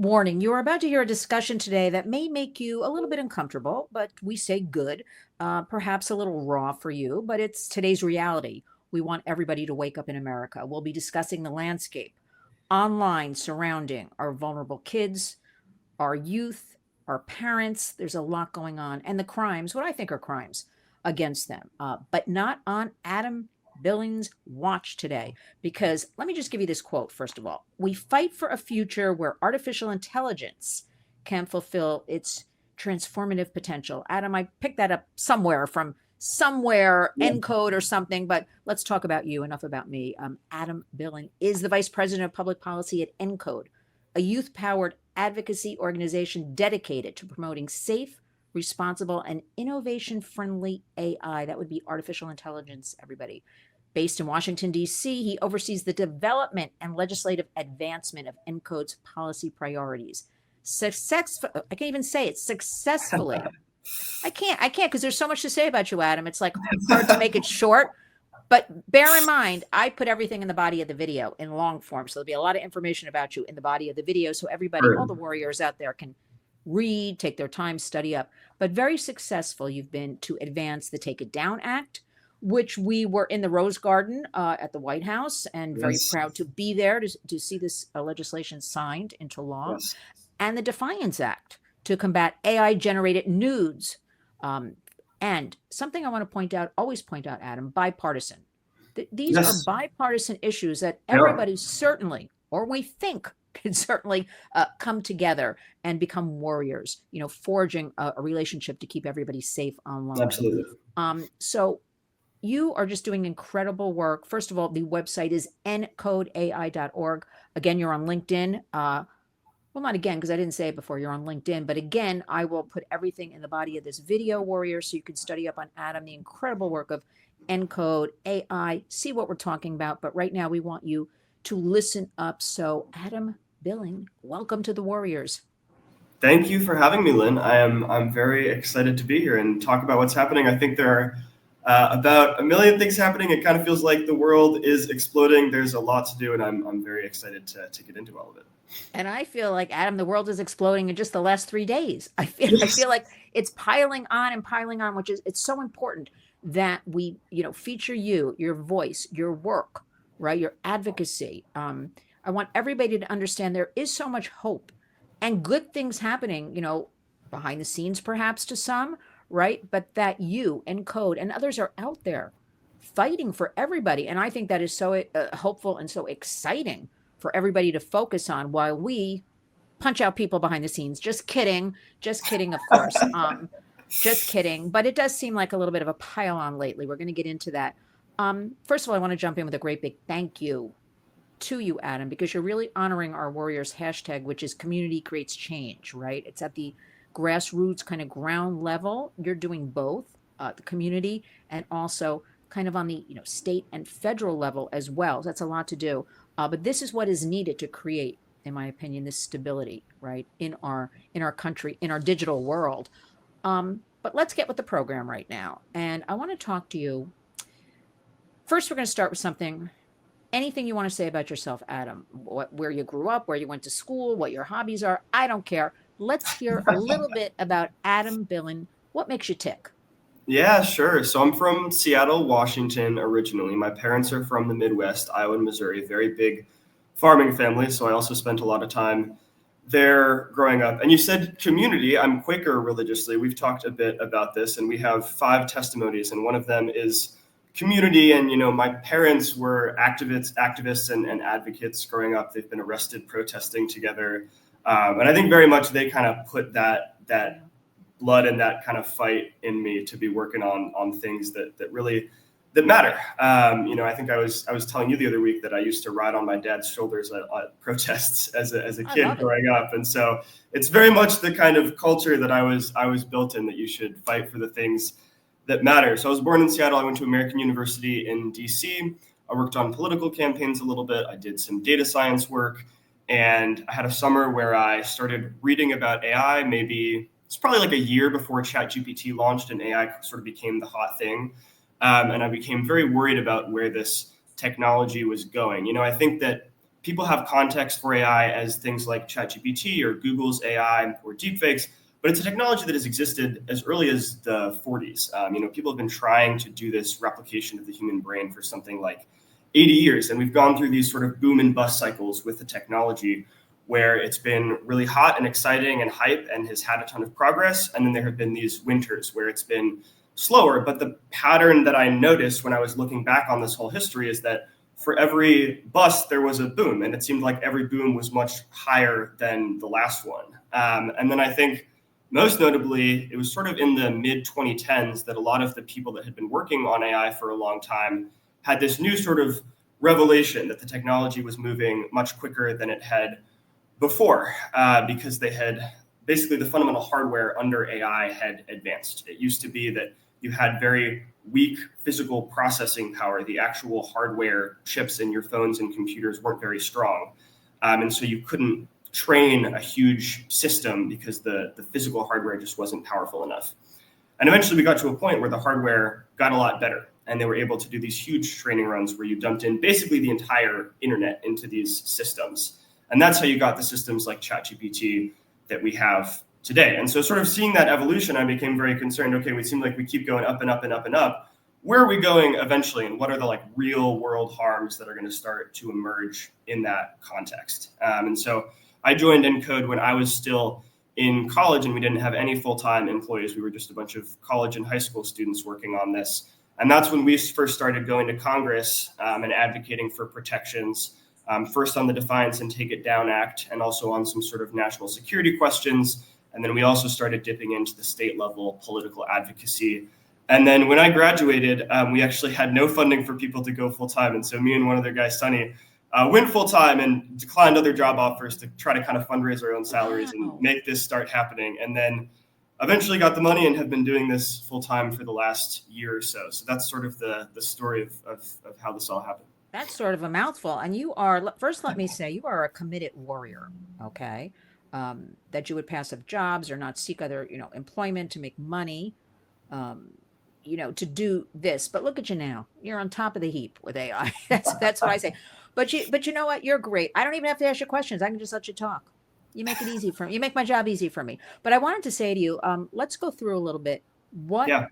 Warning, you are about to hear a discussion today that may make you a little bit uncomfortable, but we say good, perhaps a little raw for you, but it's today's reality. We want everybody to wake up in America. We'll be discussing the landscape online surrounding our vulnerable kids, our youth, our parents. There's a lot going on, and the crimes, what I think are crimes against them, but not on Adam Billen's watch today. Because let me just give you this quote, first of all. We fight for a future where artificial intelligence can fulfill its transformative potential. Adam, I picked that up somewhere, Encode or something, but let's talk about you. Enough about me. Adam Billen is the Vice President of Public Policy at Encode, a youth-powered advocacy organization dedicated to promoting safe, responsible, and innovation-friendly AI. That would be artificial intelligence, everybody. Based in Washington, D.C., he oversees the development and legislative advancement of Encode's policy priorities. I can't even say it, successfully. I can't because there's so much to say about you, Adam. It's like hard to make it short. But bear in mind, I put everything in the body of the video in long form. So there'll be a lot of information about you in the body of the video. So everybody, all the warriors out there can read, take their time, study up. But very successful you've been to advance the Take It Down Act, which we were in the Rose Garden at the White House, and very proud to be there to see this legislation signed into law. Yes. And the DEFIANCE Act to combat AI-generated nudes. And something I want to always point out, Adam, bipartisan. These are bipartisan issues that everybody certainly, or we think, can certainly come together and become warriors, forging a relationship to keep everybody safe online. Absolutely. So you are just doing incredible work. First of all, the website is encodeai.org. Again, you're on LinkedIn. Well, not again, because I didn't say it before. You're on LinkedIn. But again, I will put everything in the body of this video, warrior, so you can study up on Adam, the incredible work of Encode, AI, see what we're talking about. But right now, we want you to listen up. So, Adam Billen, welcome to the Warriors. Thank you for having me, Lynn. I'm very excited to be here and talk about what's happening. I think there are about a million things happening. It kind of feels like the world is exploding. There's a lot to do, and I'm very excited to get into all of it. And I feel like, Adam, the world is exploding in just the last 3 days. I feel like it's piling on, which is, it's so important that we, feature you, your voice, your work, right? Your advocacy. I want everybody to understand there is so much hope and good things happening, behind the scenes, perhaps to some, right? But that you and Code and others are out there fighting for everybody. And I think that is so hopeful and so exciting for everybody to focus on while we punch out people behind the scenes. Just kidding, of course. Just kidding. But it does seem like a little bit of a pile on lately. We're going to get into that. First of all, I want to jump in with a great big thank you to you, Adam, because you're really honoring our Warriors hashtag, which is community creates change, right? It's at the grassroots kind of ground level. You're doing both the community and also kind of on the state and federal level as well. So that's a lot to do. But this is what is needed to create, in my opinion, this stability, right, in our country, in our digital world. But let's get with the program right now. And I want to talk to you. First, we're going to start with something. Anything you want to say about yourself, Adam? Where you grew up, where you went to school, what your hobbies are. I don't care. Let's hear a little bit about Adam Billen. What makes you tick? Yeah, sure. So I'm from Seattle, Washington originally. My parents are from the Midwest, Iowa and Missouri, very big farming family. So I also spent a lot of time there growing up. And you said community. I'm Quaker religiously. We've talked a bit about this, and we have 5 testimonies, and one of them is community. And, my parents were activists and advocates growing up. They've been arrested protesting together. And I think very much they kind of put that blood and that kind of fight in me to be working on things that matter. I think I was telling you the other week that I used to ride on my dad's shoulders at protests as a kid growing up. And so it's very much the kind of culture that I was built in, that you should fight for the things that matter. So I was born in Seattle. I went to American University in DC. I worked on political campaigns a little bit. I did some data science work, and I had a summer where I started reading about AI. Maybe it's probably like a year before ChatGPT launched and AI sort of became the hot thing. And I became very worried about where this technology was going. I think that people have context for AI as things like ChatGPT or Google's AI or deepfakes, but it's a technology that has existed as early as the 40s. People have been trying to do this replication of the human brain for something like 80 years, and we've gone through these sort of boom and bust cycles with the technology, where it's been really hot and exciting and hype and has had a ton of progress, and then there have been these winters where it's been slower. But the pattern that I noticed when I was looking back on this whole history is that for every bust, there was a boom, and it seemed like every boom was much higher than the last one. And then I think most notably, it was sort of in the mid 2010s that a lot of the people that had been working on AI for a long time had this new sort of revelation that the technology was moving much quicker than it had before, because they had basically the fundamental hardware under AI had advanced. It used to be that you had very weak physical processing power. The actual hardware chips in your phones and computers weren't very strong. And so you couldn't train a huge system because the physical hardware just wasn't powerful enough. And eventually we got to a point where the hardware got a lot better, and they were able to do these huge training runs where you dumped in basically the entire internet into these systems. And that's how you got the systems like ChatGPT that we have today. And so sort of seeing that evolution, I became very concerned. Okay, we seem like we keep going up and up and up and up. Where are we going eventually? And what are the real world harms that are going to start to emerge in that context? And so I joined Encode when I was still in college, and we didn't have any full-time employees. We were just a bunch of college and high school students working on this. And that's when we first started going to Congress and advocating for protections, first on the Defiance and Take It Down Act, and also on some sort of national security questions. And then we also started dipping into the state level political advocacy. And then when I graduated, we actually had no funding for people to go full-time. And so me and one other guy, Sonny, went full-time and declined other job offers to try to kind of fundraise our own salaries and make this start happening. And then eventually got the money and have been doing this full-time for the last year or so. So that's sort of the story of how this all happened. That's sort of a mouthful. And you are, first, let me say, you are a committed warrior, okay? That you would pass up jobs or not seek other, employment to make money, to do this. But look at you now. You're on top of the heap with AI. That's what I say. But you know what? You're great. I don't even have to ask you questions. I can just let you talk. You make it easy for me. You make my job easy for me. But I wanted to say to you, let's go through a little bit. What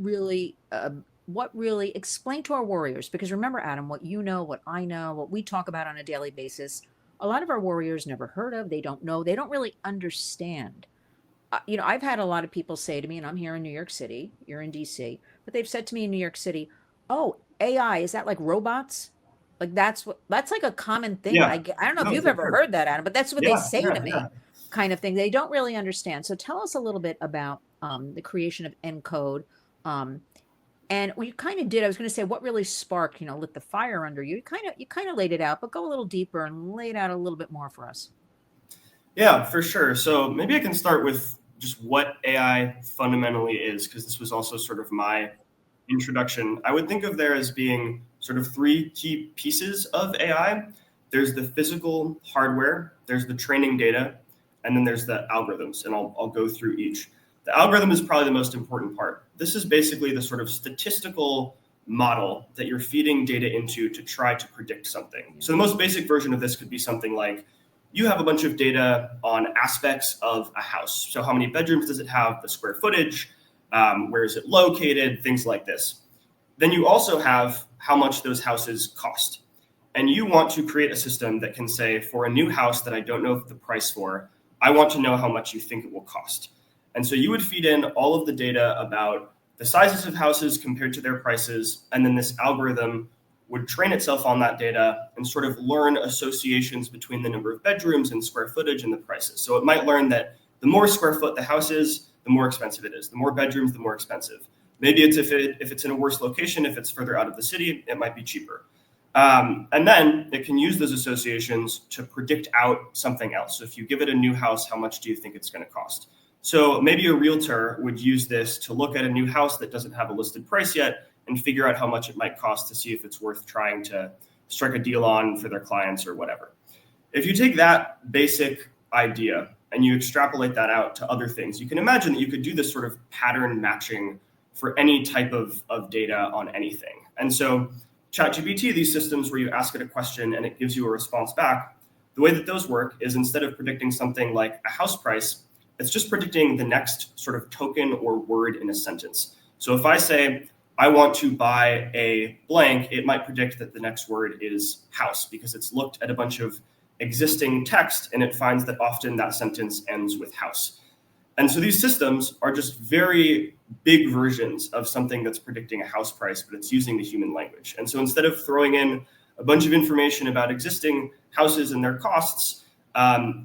really explain to our warriors, because remember, Adam, what you know, what I know, what we talk about on a daily basis, a lot of our warriors never heard of, they don't know, they don't really understand. I've had a lot of people say to me, and I'm here in New York City, you're in DC, but they've said to me in New York City, oh, AI, is that like robots? Like that's like a common thing. Yeah. I don't know if you've ever heard that, Adam, but that's what they say to me, kind of thing. They don't really understand. So tell us a little bit about the creation of Encode. And you kind of did. I was going to say what really sparked, lit the fire under you. You kind of laid it out, but go a little deeper and lay it out a little bit more for us. Yeah, for sure. So maybe I can start with just what AI fundamentally is, because this was also sort of my introduction. I would think of there as being sort of three key pieces of AI. There's the physical hardware, there's the training data, and then there's the algorithms. And I'll go through each. The algorithm is probably the most important part. This is basically the sort of statistical model that you're feeding data into to try to predict something. So the most basic version of this could be something like, you have a bunch of data on aspects of a house. So how many bedrooms does it have, the square footage, where is it located, things like this. Then you also have how much those houses cost. And you want to create a system that can say, for a new house that I don't know the price for, I want to know how much you think it will cost. And so you would feed in all of the data about the sizes of houses compared to their prices, and then this algorithm would train itself on that data and sort of learn associations between the number of bedrooms and square footage and the prices. So it might learn that the more square foot the house is, the more expensive it is. The more bedrooms, the more expensive. Maybe it's if it's in a worse location, if it's further out of the city, it might be cheaper. And then it can use those associations to predict out something else. So if you give it a new house, how much do you think it's going to cost? So maybe a realtor would use this to look at a new house that doesn't have a listed price yet and figure out how much it might cost to see if it's worth trying to strike a deal on for their clients or whatever. If you take that basic idea and you extrapolate that out to other things, you can imagine that you could do this sort of pattern matching for any type of data on anything. And so ChatGPT, these systems where you ask it a question and it gives you a response back, the way that those work is instead of predicting something like a house price, it's just predicting the next sort of token or word in a sentence. So if I say, I want to buy a blank, it might predict that the next word is house because it's looked at a bunch of existing text and it finds that often that sentence ends with house. And so these systems are just very big versions of something that's predicting a house price, but it's using the human language. And so instead of throwing in a bunch of information about existing houses and their costs,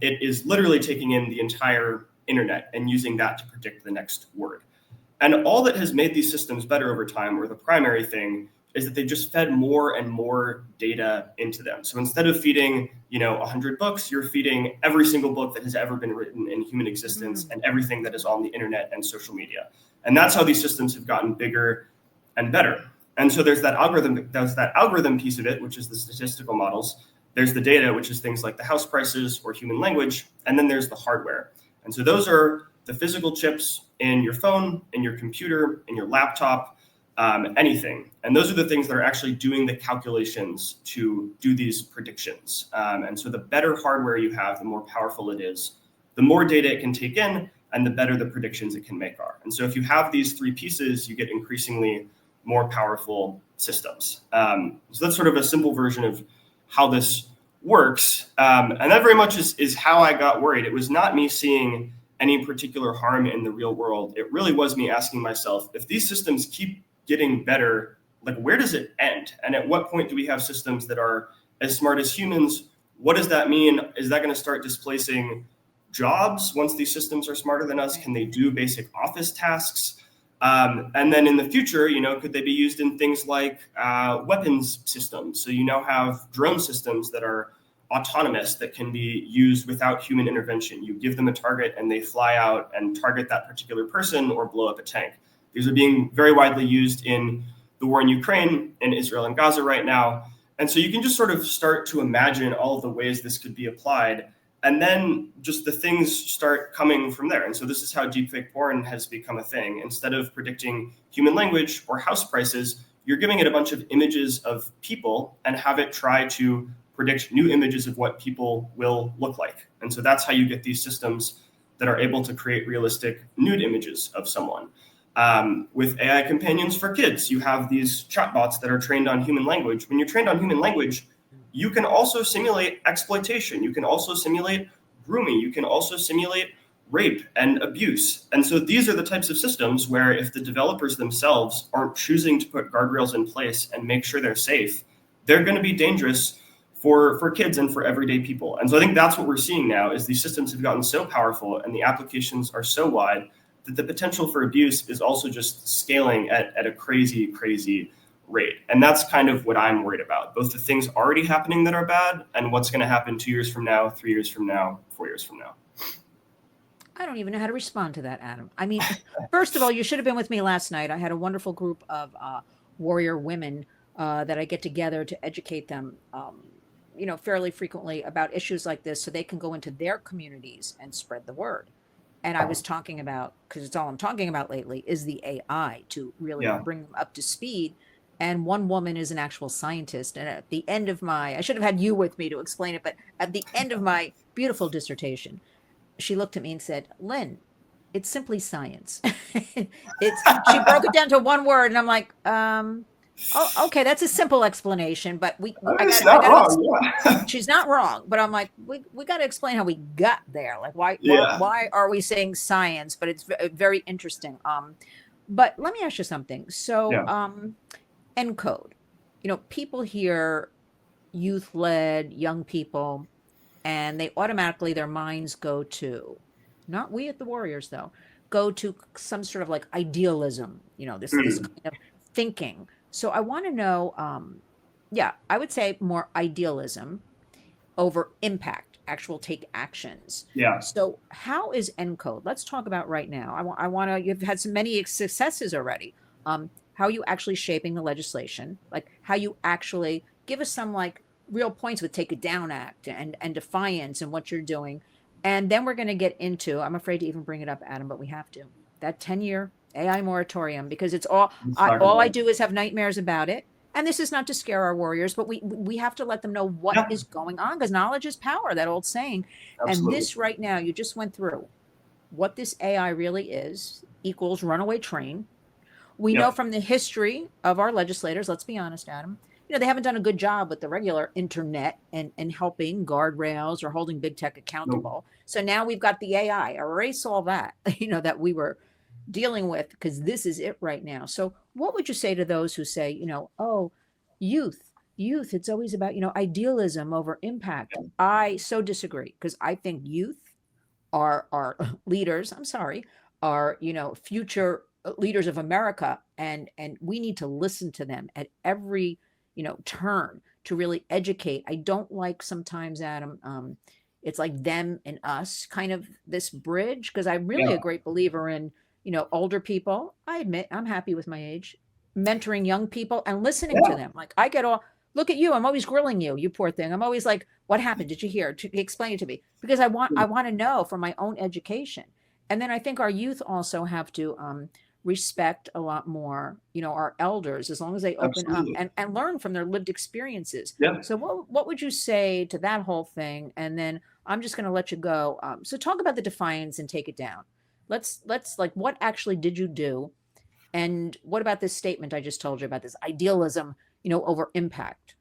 it is literally taking in the entire internet and using that to predict the next word. And all that has made these systems better over time, or the primary thing, is that they just fed more and more data into them. So instead of feeding, 100 books, you're feeding every single book that has ever been written in human existence and everything that is on the internet and social media. And that's how these systems have gotten bigger and better. And so there's that algorithm piece of it, which is the statistical models. There's the data, which is things like the house prices or human language. And then there's the hardware. And so those are the physical chips in your phone, in your computer, in your laptop, anything. And those are the things that are actually doing the calculations to do these predictions. And so the better hardware you have, the more powerful it is, the more data it can take in, and the better the predictions it can make are. And so if you have these three pieces, you get increasingly more powerful systems. So that's sort of a simple version of how this works. And that very much is how I got worried. It was not me seeing any particular harm in the real world. It really was me asking myself, if these systems keep getting better, like where does it end? And at what point do we have systems that are as smart as humans? What does that mean? Is that going to start displacing jobs once these systems are smarter than us? Can they do basic office tasks? And then in the future, could they be used in things like weapons systems? So you now have drone systems that are autonomous that can be used without human intervention. You give them a target and they fly out and target that particular person or blow up a tank. These are being very widely used in the war in Ukraine, in Israel and Gaza right now. And so you can just sort of start to imagine all of the ways this could be applied. And then just the things start coming from there. And so this is how deepfake porn has become a thing. Instead of predicting human language or house prices, you're giving it a bunch of images of people and have it try to predict new images of what people will look like. And so that's how you get these systems that are able to create realistic nude images of someone. With AI companions for kids, you have these chatbots that are trained on human language. When you're trained on human language, you can also simulate exploitation. You can also simulate grooming. You can also simulate rape and abuse. And so these are the types of systems where if the developers themselves aren't choosing to put guardrails in place and make sure they're safe, they're going to be dangerous for kids and for everyday people. And so I think that's what we're seeing now is these systems have gotten so powerful and the applications are so wide that the potential for abuse is also just scaling at a crazy, crazy rate. And that's kind of what I'm worried about, both the things already happening that are bad and what's going to happen 2 years from now, 3 years from now, 4 years from now. I don't even know how to respond to that, Adam. I mean, first of all, you should have been with me last night. I had a wonderful group of warrior women that I get together to educate them, fairly frequently about issues like this so they can go into their communities and spread the word. And I was talking about, because it's all I'm talking about lately, is the AI to really bring them up to speed. And one woman is an actual scientist. And at the end of I should have had you with me to explain it, but at the end of my beautiful dissertation, she looked at me and said, Lynn, it's simply science. She broke it down to one word. And I'm like, oh, okay, that's a simple explanation, but she's not wrong, but I'm like, we got to explain how we got there. Like, why are we saying science? But it's very interesting. But let me ask you something. So, Encode, people hear youth-led, young people, and they automatically, their minds go to, not we at the Warriors though, go to some sort of like idealism, this kind of thinking. So I want to know, I would say more idealism over impact, actual take actions. Yeah. So how is Encode? Let's talk about right now. I want to, you've had so many successes already. How are you actually shaping the legislation? Like how you actually give us some like real points with Take It Down Act and Defiance and what you're doing. And then we're going to get into, I'm afraid to even bring it up, Adam, but we have to, that 10-year AI moratorium, because it's all I do is have nightmares about it. And this is not to scare our warriors, but we have to let them know what Yeah, is going on, because knowledge is power, that old saying. And absolutely. this right now, you just went through what this AI really is equals runaway train. We know Yep. from the history of our legislators, let's be honest, Adam, they haven't done a good job with the regular internet and helping guardrails or holding big tech Nope. accountable. So now we've got the AI, erase all that, that we were dealing with, because this is it right now. So what would you say to those who say, oh, youth, it's always about, idealism over impact? Yeah. I so disagree, because I think youth are leaders. I'm sorry, are future leaders of America, and we need to listen to them at every turn to really educate. I don't like sometimes, Adam. It's like them and us, kind of this bridge, because I'm really a Yeah. great believer in older people. I admit I'm happy with my age, mentoring young people and listening to Yeah. them. Like, I get all, look at you, I'm always grilling you, you poor thing. I'm always like, what happened? Did you hear? Explain it to me, because I want to know for my own education. And then I think our youth also have to respect a lot more, our elders, as long as they open up Absolutely. and learn from their lived experiences. Yeah. So what would you say to that whole thing? And then I'm just going to let you go. So talk about the defiance and take it down. Let's like, what actually did you do? And what about this statement I just told you about, this idealism, over impact?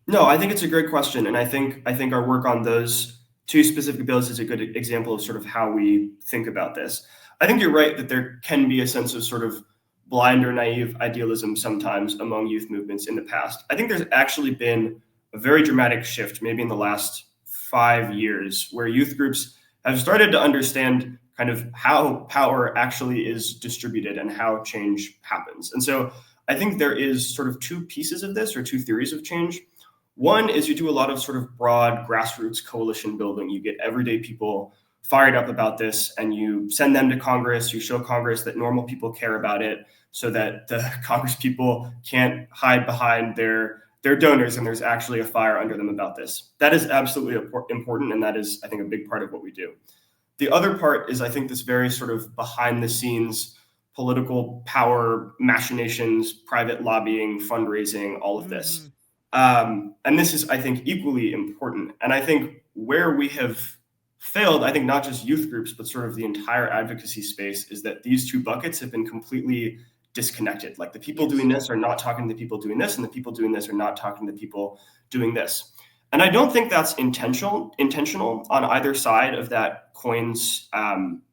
No, I think it's a great question, and I think our work on those two specific bills is a good example of sort of how we think about this. I think you're right that there can be a sense of sort of blind or naive idealism sometimes among youth movements in the past. I think there's actually been a very dramatic shift, maybe in the last 5 years, where youth groups have started to understand kind of how power actually is distributed and how change happens. And so I think there is sort of two pieces of this, or two theories of change. One is you do a lot of sort of broad grassroots coalition building. You get everyday people fired up about this, and you send them to Congress. You show Congress that normal people care about it, so that the Congress people can't hide behind their donors, and there's actually a fire under them about this. That is absolutely important, and that is, I think, a big part of what we do. The other part is, I think, this very sort of behind the scenes political power machinations, private lobbying, fundraising, all of this. Mhm. And this is, I think, equally important. And I think where we have failed, I think not just youth groups, but sort of the entire advocacy space, is that these two buckets have been completely disconnected. Like, the people Yes. doing this are not talking to the people doing this, and the people doing this are not talking to the people doing this. And I don't think that's intentional on either side of that coin's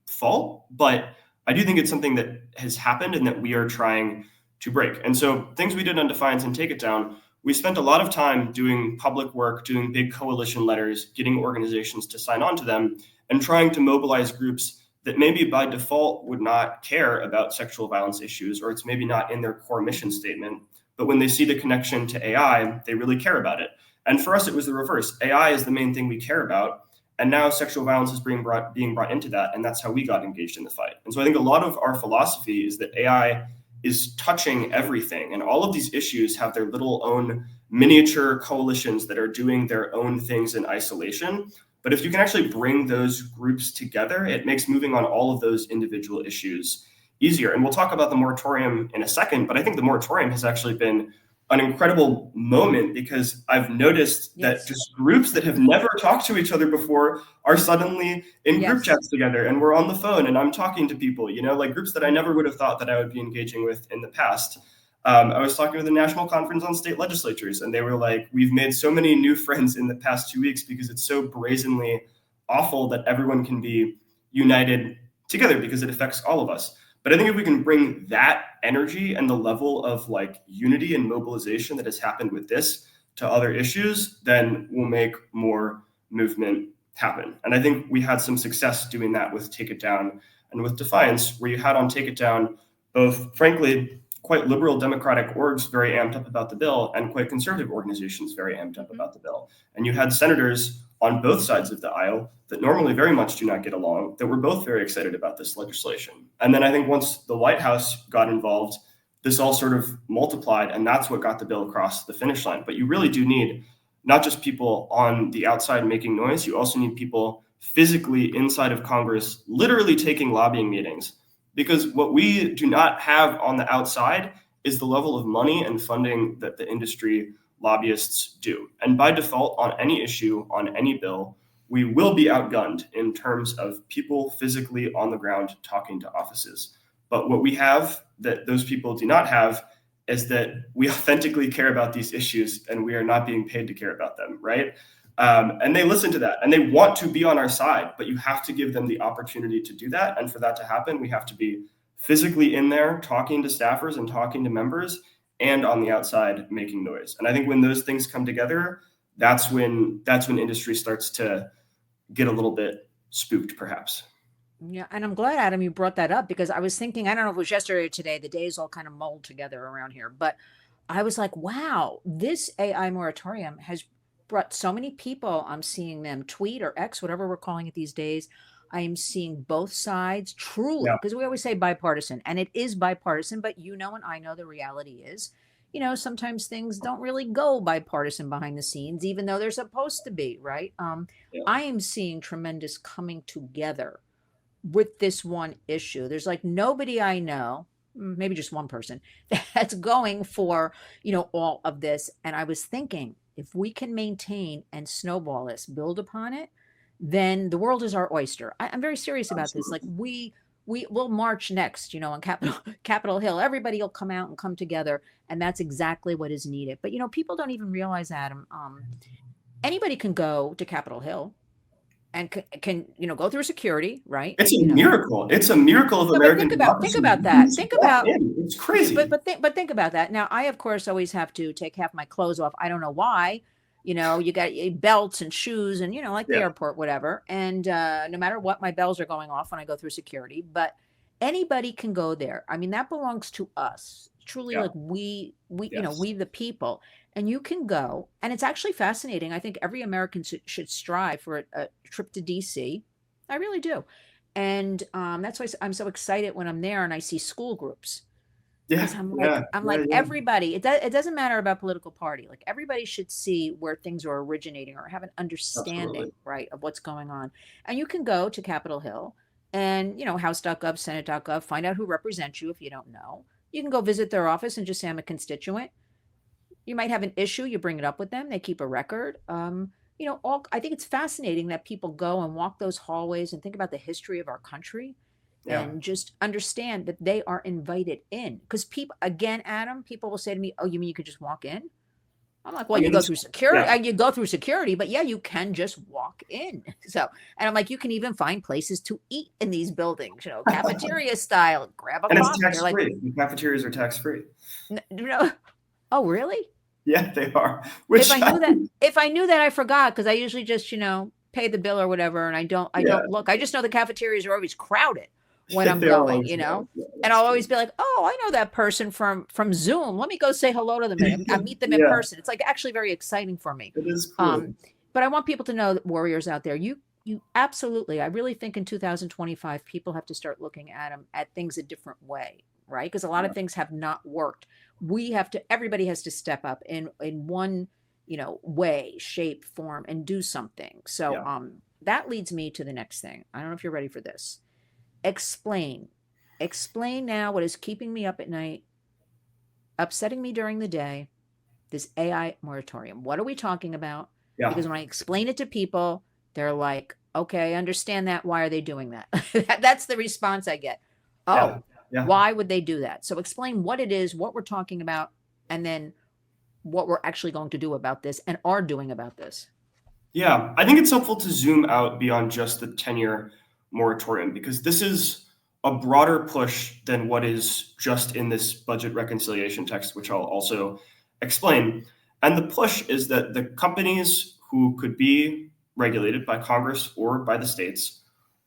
fault, but I do think it's something that has happened and that we are trying to break. And so things we did on Defiance and Take It Down, we spent a lot of time doing public work, doing big coalition letters, getting organizations to sign on to them, and trying to mobilize groups that maybe by default would not care about sexual violence issues, or it's maybe not in their core mission statement, but when they see the connection to AI, they really care about it. And for us, it was the reverse. AI is the main thing we care about, and now sexual violence is being brought into that, and that's how we got engaged in the fight. And so I think a lot of our philosophy is that AI is touching everything, and all of these issues have their little own miniature coalitions that are doing their own things in isolation. But if you can actually bring those groups together, it makes moving on all of those individual issues easier. And we'll talk about the moratorium in a second, but I think the moratorium has actually been an incredible moment, because I've noticed that Yes. just groups that have never talked to each other before are suddenly in group Yes. chats together, and we're on the phone and I'm talking to people, like groups that I never would have thought that I would be engaging with in the past. I was talking to the National Conference on State Legislatures, and they were like, we've made so many new friends in the past 2 weeks because it's so brazenly awful that everyone can be united together because it affects all of us. But I think if we can bring that energy and the level of like unity and mobilization that has happened with this to other issues, then we'll make more movement happen. And I think we had some success doing that with Take It Down and with Defiance, where you had on Take It Down both, frankly, quite liberal Democratic orgs very amped up about the bill, and quite conservative organizations very amped up about the bill. And you had senators on both sides of the aisle that normally very much do not get along, that were both very excited about this legislation. And then I think once the White House got involved, this all sort of multiplied, and that's what got the bill across the finish line. But you really do need not just people on the outside making noise, you also need people physically inside of Congress, literally taking lobbying meetings. Because what we do not have on the outside is the level of money and funding that the industry lobbyists do. And by default, on any issue, on any bill, we will be outgunned in terms of people physically on the ground talking to offices. But what we have that those people do not have is that we authentically care about these issues and we are not being paid to care about them, right? And they listen to that and they want to be on our side, but you have to give them the opportunity to do that. And for that to happen, we have to be physically in there talking to staffers and talking to members and on the outside making noise. And I think when those things come together, that's when industry starts to get a little bit spooked, perhaps. Yeah, and I'm glad, Adam, you brought that up because I was thinking, I don't know if it was yesterday or today, the days all kind of mold together around here, but I was like, wow, this AI moratorium has brought so many people. I'm seeing them tweet or X, whatever we're calling it these days. I am seeing both sides truly, Yeah. because we always say bipartisan, and it is bipartisan, but you know, and I know the reality is, sometimes things don't really go bipartisan behind the scenes, even though they're supposed to be, right? Yeah. I am seeing tremendous coming together with this one issue. There's like nobody I know, maybe just one person, that's going for, all of this. And I was thinking, if we can maintain and snowball this, build upon it, then the world is our oyster. I'm very serious about this. Like we will march next, on Capitol Hill. Everybody will come out and come together, and that's exactly what is needed. But people don't even realize, Adam. Anybody can go to Capitol Hill and can go through security, right? It's a miracle. It's a miracle of American democracy. Think about that. Think about it's crazy. But think about that. Now, I of course always have to take half my clothes off. I don't know why. You got belts and shoes and like the airport, whatever. And no matter what, my bells are going off when I go through security. But anybody can go there. I mean, that belongs to us. Truly, like we we the people. And you can go, and it's actually fascinating. I think every American should strive for a trip to DC. I really do. And that's why I'm so excited when I'm there and I see school groups. Yeah, I'm like everybody. It doesn't matter about political party. Like everybody should see where things are originating or have an understanding, right, of what's going on. And you can go to Capitol Hill and House.gov, Senate.gov, find out who represents you if you don't know. You can go visit their office and just say I'm a constituent. You might have an issue, you bring it up with them, they keep a record. I think it's fascinating that people go and walk those hallways and think about the history of our country and just understand that they are invited in. Because people, again, Adam, people will say to me, "Oh, you mean you could just walk in?" I'm like, "Well, you go through security. You go through security, but yeah, you can just walk in." So, and I'm like, you can even find places to eat in these buildings, cafeteria style. Grab a and coffee. It's tax free. The cafeterias are tax free. No. Oh, really? Yeah, they are. If I knew that, I forgot because I usually just, pay the bill or whatever, and I don't look. I just know the cafeterias are always crowded when I'm going, and I'll always be like, oh, I know that person from Zoom. Let me go say hello to them and meet them in person. It's like actually very exciting for me. It is cool. But I want people to know that warriors out there, you absolutely, I really think in 2025, people have to start looking at things a different way, right? Because a lot of things have not worked. Everybody has to step up in one, way, shape, form, and do something. So that leads me to the next thing. I don't know if you're ready for this. Explain now what is keeping me up at night, upsetting me during the day, this AI moratorium. What are we talking about? Yeah. Because when I explain it to people, they're like, okay, I understand that. Why are they doing that? That's the response I get. Oh, why would they do that? So explain what it is, what we're talking about, and then what we're actually going to do about this and are doing about this. Yeah, I think it's helpful to zoom out beyond just the 10-year moratorium because this is a broader push than what is just in this budget reconciliation text, which I'll also explain. And the push is that the companies who could be regulated by Congress or by the states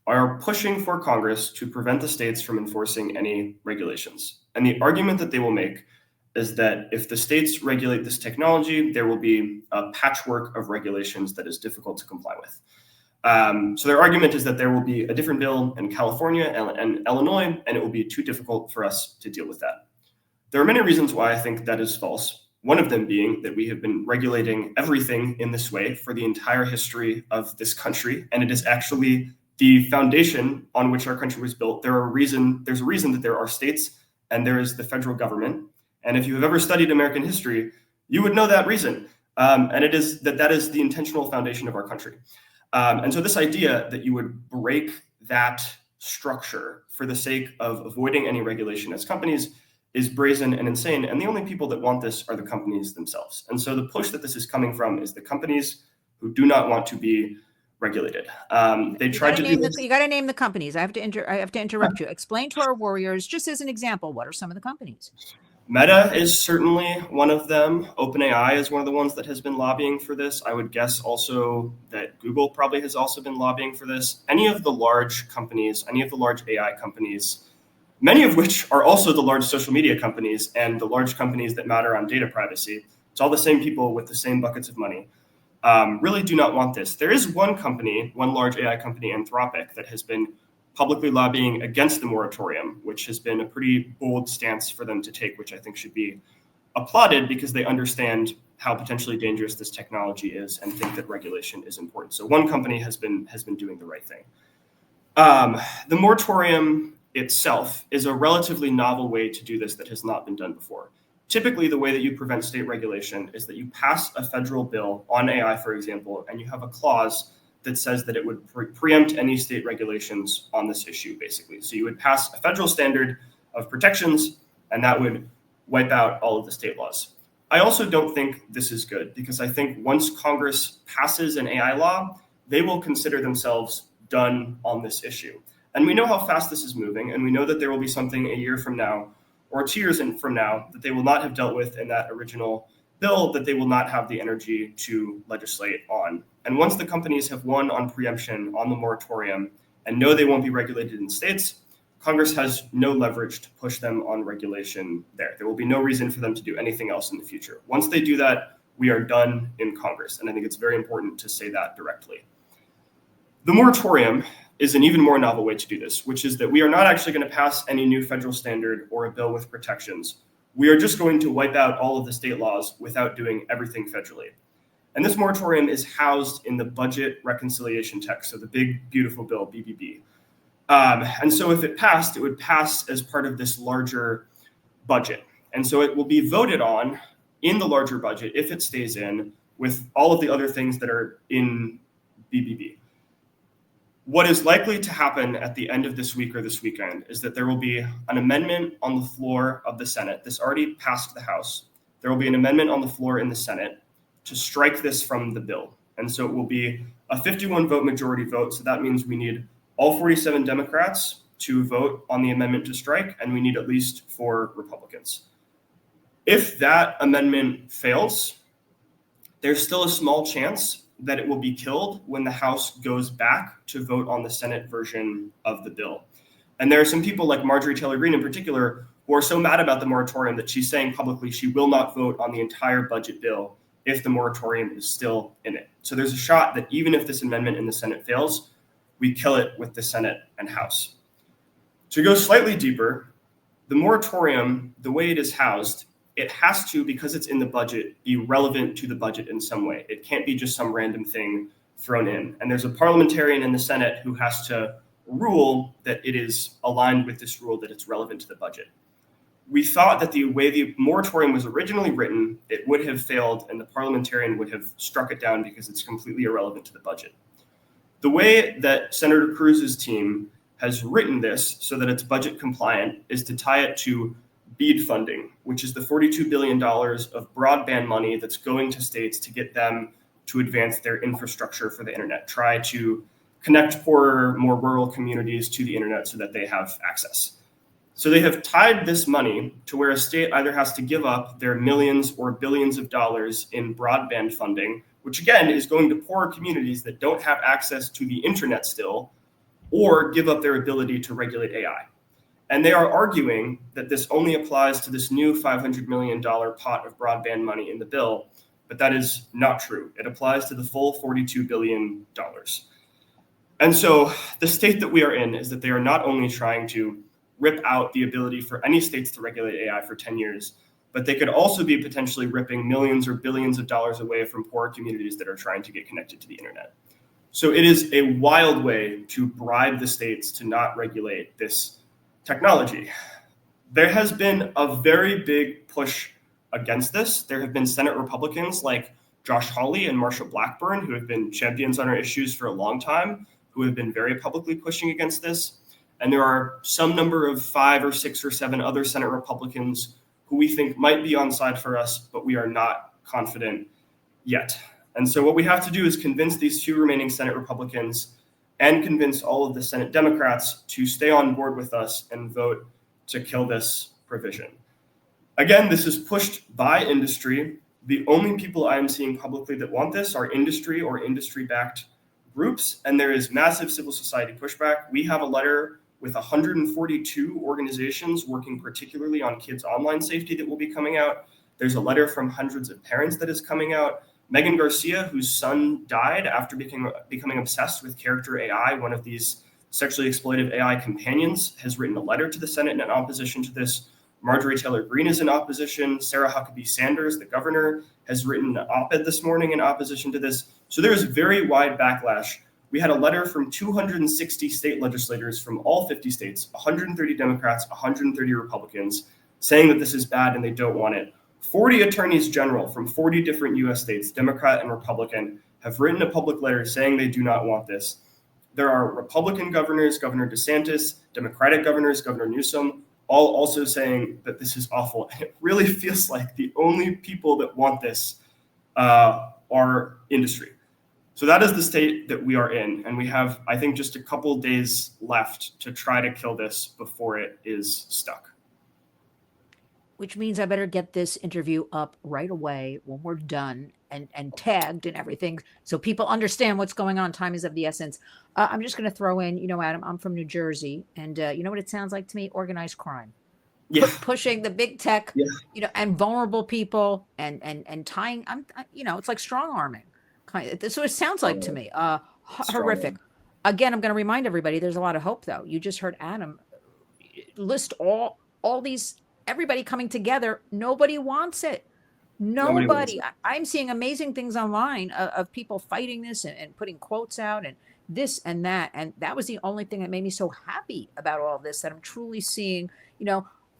are pushing for Congress to prevent the states from enforcing any regulations. And the argument that they will make is that if the states regulate this technology, there will be a patchwork of regulations that is difficult to comply with. So their argument is that there will be a different bill in California and Illinois, and it will be too difficult for us to deal with that. There are many reasons why I think that is false. One of them being that we have been regulating everything in this way for the entire history of this country, and it is actually the foundation on which our country was built. There's a reason that there are states and there is the federal government. And if you have ever studied American history, you would know that reason. And it is that is the intentional foundation of our country. And so this idea that you would break that structure for the sake of avoiding any regulation as companies is brazen and insane. And the only people that want this are the companies themselves. And so the push that this is coming from is the companies who do not want to be regulated. They tried to do this. You got to name the companies. I have to interrupt you. Explain to our warriors, just as an example, what are some of the companies? Meta is certainly one of them. OpenAI is one of the ones that has been lobbying for this. I would guess also that Google probably has also been lobbying for this. Any of the large companies, any of the large AI companies, many of which are also the large social media companies and the large companies that matter on data privacy. It's all the same people with the same buckets of money. Really do not want this. There is one company, one large AI company, Anthropic, that has been publicly lobbying against the moratorium, which has been a pretty bold stance for them to take, which I think should be applauded because they understand how potentially dangerous this technology is and think that regulation is important. So one company has been doing the right thing. The moratorium itself is a relatively novel way to do this that has not been done before. Typically, the way that you prevent state regulation is that you pass a federal bill on AI, for example, and you have a clause that says that it would preempt any state regulations on this issue, basically. So you would pass a federal standard of protections, and that would wipe out all of the state laws. I also don't think this is good because I think once Congress passes an AI law, they will consider themselves done on this issue. And we know how fast this is moving, and we know that there will be something a year from now or 2 years from now that they will not have dealt with in that original bill that they will not have the energy to legislate on. And once the companies have won on preemption on the moratorium and know they won't be regulated in states, Congress has no leverage to push them on regulation there. There will be no reason for them to do anything else in the future. Once they do that, we are done in Congress. And I think it's very important to say that directly. The moratorium is an even more novel way to do this, which is that we are not actually going to pass any new federal standard or a bill with protections. We are just going to wipe out all of the state laws without doing everything federally. And this moratorium is housed in the budget reconciliation text, so the big, beautiful bill, BBB. And so if it passed, it would pass as part of this larger budget. And so it will be voted on in the larger budget if it stays in with all of the other things that are in BBB. What is likely to happen at the end of this week or this weekend is that there will be an amendment on the floor of the Senate. This already passed the House. There will be an amendment on the floor in the Senate to strike this from the bill. And so it will be a 51 vote majority vote. So that means we need all 47 Democrats to vote on the amendment to strike, and we need at least 4 Republicans. If that amendment fails, there's still a small chance that it will be killed when the House goes back to vote on the Senate version of the bill. And there are some people like Marjorie Taylor Greene in particular who are so mad about the moratorium that she's saying publicly she will not vote on the entire budget bill if the moratorium is still in it. So there's a shot that even if this amendment in the Senate fails, we kill it with the Senate and House. To go slightly deeper, the moratorium, the way it is housed, it has to, because it's in the budget, be relevant to the budget in some way. It can't be just some random thing thrown in. And there's a parliamentarian in the Senate who has to rule that it is aligned with this rule, that it's relevant to the budget. We thought that the way the moratorium was originally written, it would have failed and the parliamentarian would have struck it down because it's completely irrelevant to the budget. The way that Senator Cruz's team has written this so that it's budget compliant is to tie it to BEAD funding, which is the $42 billion of broadband money that's going to states to get them to advance their infrastructure for the internet, try to connect poorer, more rural communities to the internet so that they have access. So they have tied this money to where a state either has to give up their millions or billions of dollars in broadband funding, which again is going to poorer communities that don't have access to the internet still, or give up their ability to regulate AI. And they are arguing that this only applies to this new $500 million pot of broadband money in the bill, but that is not true. It applies to the full $42 billion. And so the state that we are in is that they are not only trying to rip out the ability for any states to regulate AI for 10 years, but they could also be potentially ripping millions or billions of dollars away from poor communities that are trying to get connected to the internet. So it is a wild way to bribe the states to not regulate this technology. There has been a very big push against this. There have been Senate Republicans like Josh Hawley and Marsha Blackburn, who have been champions on our issues for a long time, who have been very publicly pushing against this. And there are some number of 5 or 6 or 7 other Senate Republicans who we think might be on side for us, but we are not confident yet. And so what we have to do is convince these 2 remaining Senate Republicans and convince all of the Senate Democrats to stay on board with us and vote to kill this provision. Again, this is pushed by industry. The only people I am seeing publicly that want this are industry or industry-backed groups, and there is massive civil society pushback. We have a letter with 142 organizations working particularly on kids' online safety that will be coming out. There's a letter from hundreds of parents that is coming out. Megan Garcia, whose son died after becoming obsessed with character AI, one of these sexually exploitive AI companions, has written a letter to the Senate in opposition to this. Marjorie Taylor Greene is in opposition. Sarah Huckabee Sanders, the governor, has written an op-ed this morning in opposition to this. So there is very wide backlash. We had a letter from 260 state legislators from all 50 states, 130 Democrats, 130 Republicans, saying that this is bad and they don't want it. 40 attorneys general from 40 different US states, Democrat and Republican, have written a public letter saying they do not want this. There are Republican governors, Governor DeSantis, Democratic governors, Governor Newsom, all also saying that this is awful. And it really feels like the only people that want this are industry. So that is the state that we are in. And we have, I think, just a couple days left to try to kill this before it is stuck. Which means I better get this interview up right away when we're done and tagged and everything so people understand what's going on. Time is of the essence. I'm just going to throw in, Adam, I'm from New Jersey, and you know what it sounds like to me? Organized crime. Yeah. Pushing the big tech, and vulnerable people and tying, it's like strong arming. That's what it sounds like to me. Horrific. Again, I'm going to remind everybody there's a lot of hope, though. You just heard Adam list all these, everybody coming together. Nobody wants it. Nobody. I'm seeing amazing things online of people fighting this and putting quotes out and this and that. And that was the only thing that made me so happy about all of this, that I'm truly seeing,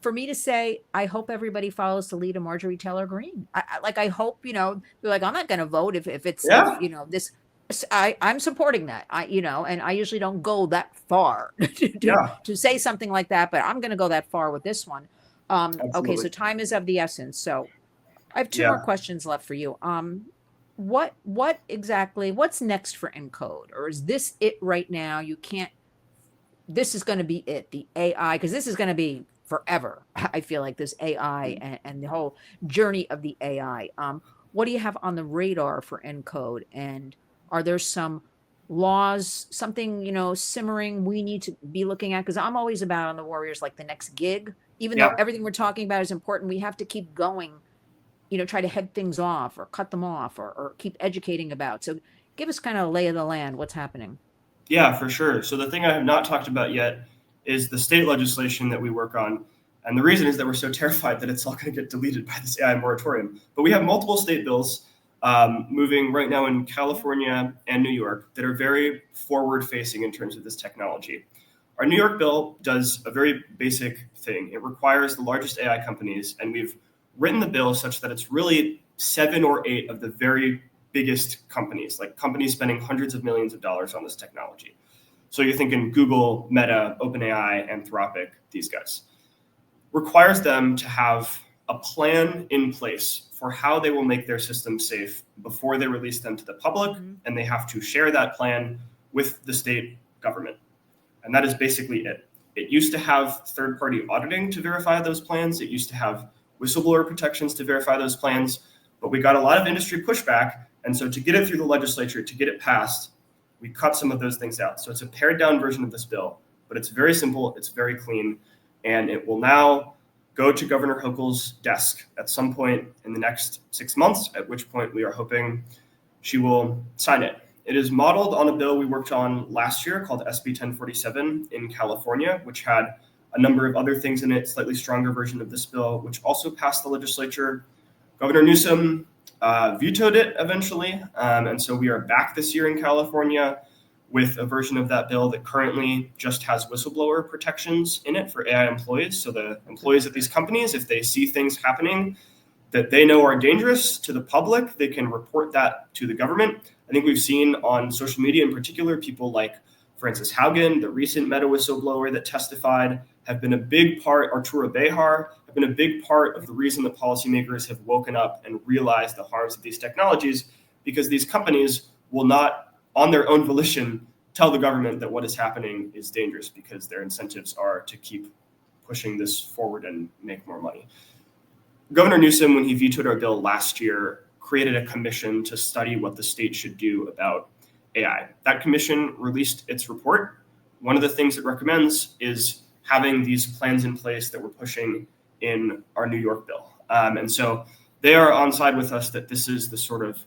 for me to say, I hope everybody follows the lead of Marjorie Taylor Greene. I hope, they're like, I'm not going to vote if it's, this. I'm supporting that. And I usually don't go that far to say something like that, but I'm going to go that far with this one. Okay, so time is of the essence. So I have 2 more questions left for you. What exactly, what's next for Encode? Or is this it right now? This is going to be it, the AI, because this is going to be forever. I feel like this AI and the whole journey of the AI. What do you have on the radar for Encode? And are there some laws, something, simmering we need to be looking at? Because I'm always about on the Warriors, like the next gig, even though everything we're talking about is important, we have to keep going, try to head things off or cut them off or keep educating about. So give us kind of a lay of the land. What's happening? Yeah, for sure. So the thing I have not talked about yet is the state legislation that we work on. And the reason is that we're so terrified that it's all going to get deleted by this AI moratorium. But we have multiple state bills moving right now in California and New York that are very forward-facing in terms of this technology. Our New York bill does a very basic thing. It requires the largest AI companies, and we've written the bill such that it's really 7 or 8 of the very biggest companies, like companies spending hundreds of millions of dollars on this technology. So you're thinking Google, Meta, OpenAI, Anthropic, these guys. Requires them to have a plan in place for how they will make their systems safe before they release them to the public, and they have to share that plan with the state government. And that is basically it. It used to have third-party auditing to verify those plans. It used to have whistleblower protections to verify those plans, but we got a lot of industry pushback. And so to get it through the legislature, to get it passed, we cut some of those things out. So it's a pared down version of this bill, but it's very simple, it's very clean, and it will now go to Governor Hochul's desk at some point in the next 6 months, at which point we are hoping she will sign it. It is modeled on a bill we worked on last year called SB 1047 in California, which had a number of other things in it, slightly stronger version of this bill, which also passed the legislature. Governor Newsom vetoed it eventually, and so we are back this year in California. with a version of that bill that currently just has whistleblower protections in it for AI employees. So the employees at these companies, if they see things happening that they know are dangerous to the public, they can report that to the government. I think we've seen on social media in particular, people like Frances Haugen, the recent Meta whistleblower that testified, have been a big part, Arturo Bejar, have been a big part of the reason that policymakers have woken up and realized the harms of these technologies, because these companies will not, on their own volition, tell the government that what is happening is dangerous, because their incentives are to keep pushing this forward and make more money. Governor Newsom, when he vetoed our bill last year, created a commission to study what the state should do about AI. That commission released its report. One of the things it recommends is having these plans in place that we're pushing in our New York bill. And so they are on side with us that this is the sort of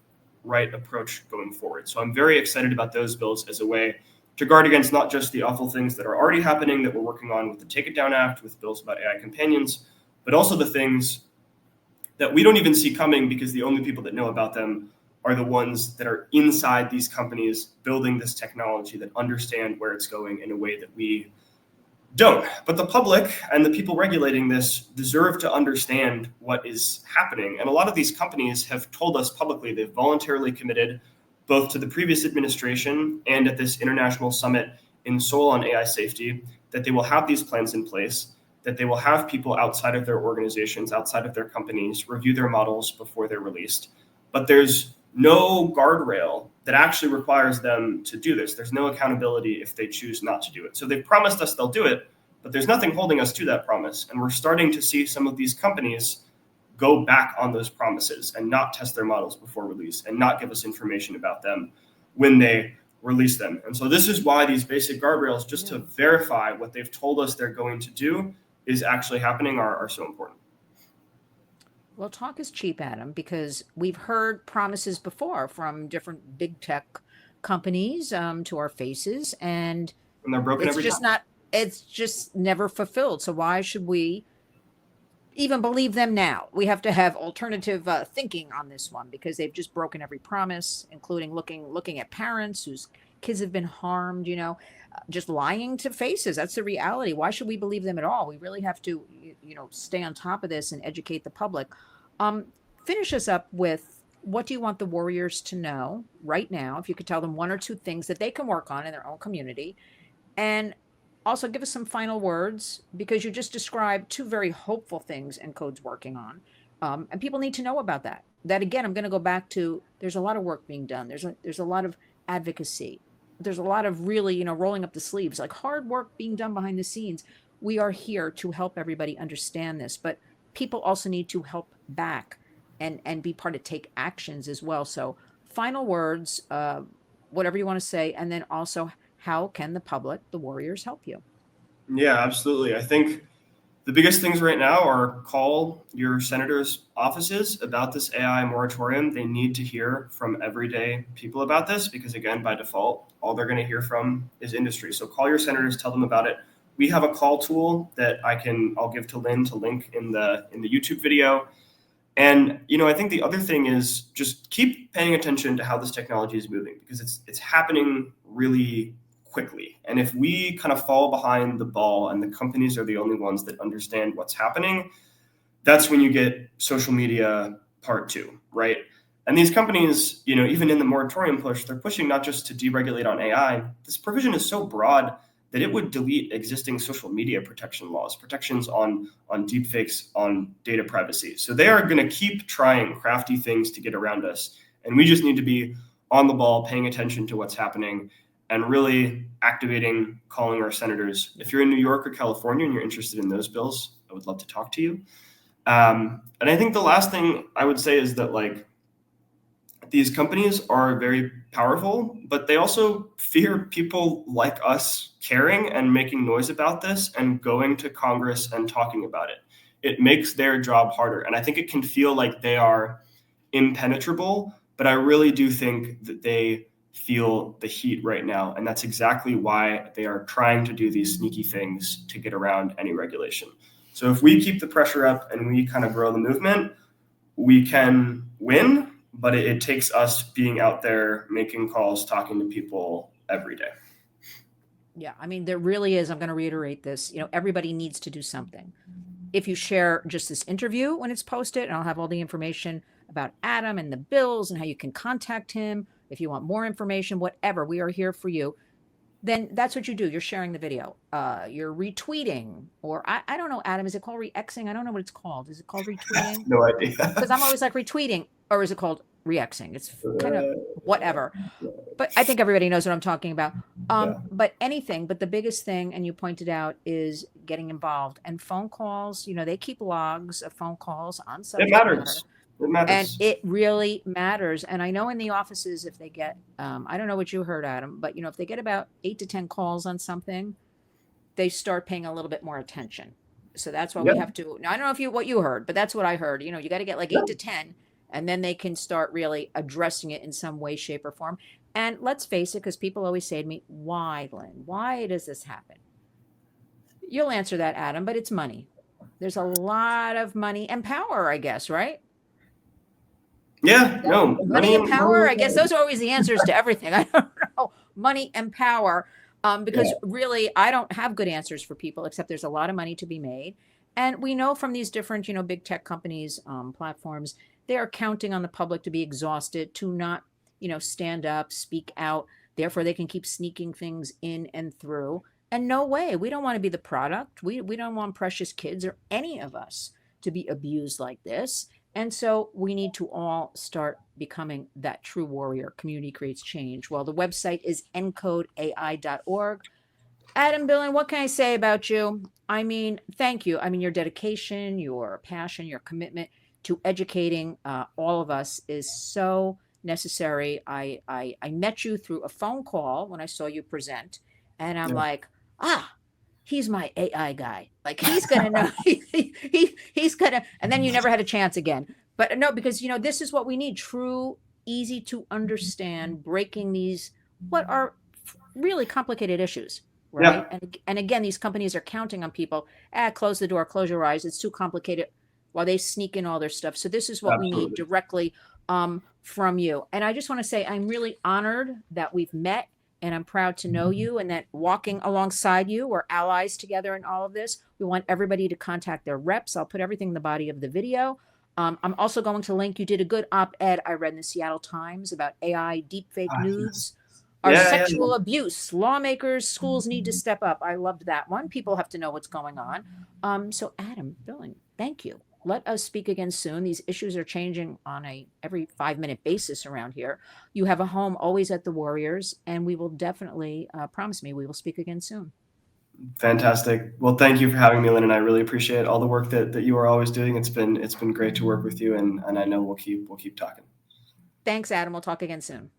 right approach going forward. So I'm very excited about those bills as a way to guard against not just the awful things that are already happening that we're working on with the Take It Down Act, with bills about AI companions, but also the things that we don't even see coming, because the only people that know about them are the ones that are inside these companies building this technology, that understand where it's going in a way that we don't. But the public and the people regulating this deserve to understand what is happening. And a lot of these companies have told us publicly, they've voluntarily committed, both to the previous administration and at this international summit in Seoul on AI safety, that they will have these plans in place, that they will have people outside of their organizations, outside of their companies, review their models before they're released. But there's no guardrail that actually requires them to do this. There's no accountability if they choose not to do it. So they've promised us they'll do it, but there's nothing holding us to that promise. And we're starting to see some of these companies go back on those promises and not test their models before release and not give us information about them when they release them. And so this is why these basic guardrails, just to verify what they've told us they're going to do is actually happening, are so important. Well, talk is cheap, Adam, because we've heard promises before from different big tech companies to our faces, and they're broken every time. It's just never fulfilled. So why should we even believe them now? We have to have alternative thinking on this one, because they've just broken every promise, including looking at parents whose kids have been harmed, just lying to faces. That's the reality. Why should we believe them at all? We really have to, stay on top of this and educate the public. Finish us up with, what do you want the warriors to know right now? If you could tell them one or two things that they can work on in their own community, and also give us some final words, because you just described two very hopeful things Encode's working on. And people need to know about that. That, again, I'm going to go back to, there's a lot of work being done. There's a lot of advocacy. There's a lot of really, rolling up the sleeves, like hard work being done behind the scenes. We are here to help everybody understand this, but people also need to help back and be part of take actions as well. So final words, whatever you want to say, and then also, how can the public, the warriors, help you? Yeah, absolutely. I think the biggest things right now are call your senators' offices about this AI moratorium. They need to hear from everyday people about this, because, again, by default, all they're going to hear from is industry. So call your senators, tell them about it. We have a call tool that I'll give to Lynn to link in the YouTube video. And, I think the other thing is just keep paying attention to how this technology is moving, because it's happening really quickly. And if we kind of fall behind the ball and the companies are the only ones that understand what's happening, that's when you get social media part 2, right? And these companies, even in the moratorium push, they're pushing not just to deregulate on AI. This provision is so broad that it would delete existing social media protection laws, protections on deepfakes, on data privacy. So they are going to keep trying crafty things to get around us. And we just need to be on the ball, paying attention to what's happening, and really activating, calling our senators. If you're in New York or California and you're interested in those bills, I would love to talk to you. And I think the last thing I would say is that, these companies are very powerful, but they also fear people like us caring and making noise about this and going to Congress and talking about it. It makes their job harder. And I think it can feel like they are impenetrable, but I really do think that they feel the heat right now. And that's exactly why they are trying to do these sneaky things to get around any regulation. So if we keep the pressure up and we kind of grow the movement, we can win, but it takes us being out there, making calls, talking to people every day. Yeah, I mean, there really is. I'm going to reiterate this. Everybody needs to do something. If you share just this interview when it's posted, and I'll have all the information about Adam and the bills and how you can contact him if you want more information, whatever, we are here for you. Then that's what you do. You're sharing the video. You're retweeting, or I don't know, Adam, is it called re-Xing? I don't know what it's called. Is it called retweeting? No idea. Because I'm always like retweeting, or is it called re-Xing? It's kind of whatever. But I think everybody knows what I'm talking about. But anything, but the biggest thing, and you pointed out, is getting involved. And phone calls, they keep logs of phone calls on subject matter. It matters. And it really matters. And I know in the offices, if they get, I don't know what you heard, Adam, but if they get about 8 to 10 calls on something, they start paying a little bit more attention. So that's why we have to, I don't know what you heard, but that's what I heard. You got to get like 8 to 10, and then they can start really addressing it in some way, shape, or form. And let's face it, because people always say to me, why, Lynn? Why does this happen? You'll answer that, Adam, but it's money. There's a lot of money and power, I guess, right? Yeah, no. Money and power, I guess those are always the answers to everything. I don't know. Money and power. Because really, I don't have good answers for people, except there's a lot of money to be made. And we know from these different, big tech companies, platforms, they are counting on the public to be exhausted, to not stand up, speak out. Therefore, they can keep sneaking things in and through. And no way, we don't want to be the product. We don't want precious kids or any of us to be abused like this. And so we need to all start becoming that true warrior. Community creates change. Well, the website is encodeai.org. Adam Billen, what can I say about you? I mean, thank you. I mean, your dedication, your passion, your commitment to educating all of us is so necessary. I met you through a phone call when I saw you present, and I'm like, he's my AI guy. Like, he's gonna know. He's gonna. And then you never had a chance again. But no, because this is what we need: true, easy to understand, breaking these what are really complicated issues, right? Yeah. And again, these companies are counting on people. Close the door, close your eyes. It's too complicated. While they sneak in all their stuff. So this is what we need directly from you. And I just want to say I'm really honored that we've met, and I'm proud to know you, and that walking alongside you, we're allies together in all of this. We want everybody to contact their reps. I'll put everything in the body of the video. I'm also going to link, you did a good op-ed I read in the Seattle Times about AI deepfake nudes. Our sexual abuse. Lawmakers, schools need to step up. I loved that one. People have to know what's going on. So Adam Billen, thank you. Let us speak again soon. These issues are changing on a every 5-minute basis around here. You have a home always at the Warriors, and we will definitely, promise me, we will speak again soon. Fantastic. Well, thank you for having me, Lynn, and I really appreciate all the work that you are always doing. It's been great to work with you, and I know we'll keep talking. Thanks, Adam. We'll talk again soon.